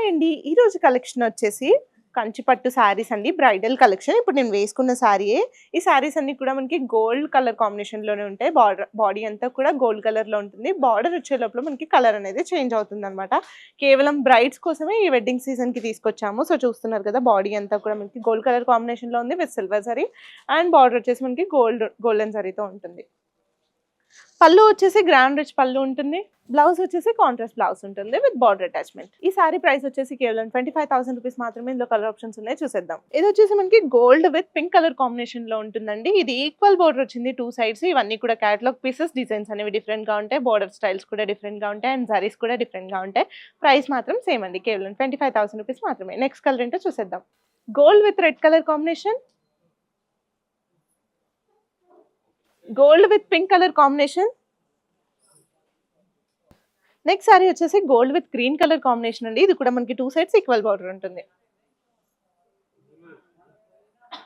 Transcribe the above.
Hi అండి. ఈరోజు collection వచ్చేసి కంచి పట్టు శారీస్ అండి. Bridal collection. ఇప్పుడు నేను వేసుకున్న శారీయే. ఈ శారీస్ అన్నీ కూడా మనకి గోల్డ్ కలర్ కాంబినేషన్‌లోనే ఉంటాయి. బాడీ అంతా కూడా గోల్డ్ కలర్‌లో ఉంటుంది. బార్డర్ వచ్చే లోపల మనకి కలర్ అనేది చేంజ్ అవుతుందనమాట. కేవలం బ్రైడ్స్ కోసమే ఈ వెడ్డింగ్ సీజన్‌కి తీసుకొచ్చాము. సో, చూస్తున్నారు కదా! బాడీ అంతా కూడా మనకి గోల్డ్ కలర్ కాంబినేషన్‌లో ఉంది with silver zari and border వచ్చేసి మనకి గోల్డెన్ జరీతో ఉంటుంది. పళ్ళు వచ్చేసి గ్రాండ్ రిచ్ పళ్ళు ఉంటుంది. బ్లౌజ్ వచ్చేసి కాంట్రాస్ట్ బ్లౌజ్ ఉంటుంది విత్ బార్డర్ అటాచ్మెంట్. ఈ సారీ ప్రైస్ వచ్చేసి కేవలం 25,000 రూపీస్ మాత్రమే. ఇందులో కలర్ ఆప్షన్స్ ఉన్నాయి, చూసేద్దాం. ఇది వచ్చేసి మనకి gold with pink colour combination లో ఉంటుందండి. ఇది ఈక్వల్ బోర్డర్ వచ్చింది 2 సైడ్స్. ఇవన్నీ కూడా క్యాటలాగ్ పీసెస్. డిజైన్స్ అనేవి డిఫరెంట్ గా ఉంటాయి, బోర్డర్ స్టైల్స్ కూడా డిఫరెంట్ గా ఉంటాయి అండ్ సారీస్ కూడా డిఫరెంట్ గా ఉంటాయి. ప్రైస్ మాత్రం సేమ్ అండి, కేవలం 25,000 రూపీస్ మాత్రమే. నెక్స్ట్ కలర్ ఏంటో చూసేద్దాం. Gold with red colour combination, gold with pink colour combination. Next sari వచ్చేసి gold with green colour combination అండి. ఇది కూడా మనకి 2 సైడ్స్ ఈక్వల్ బార్డర్ ఉంటుంది.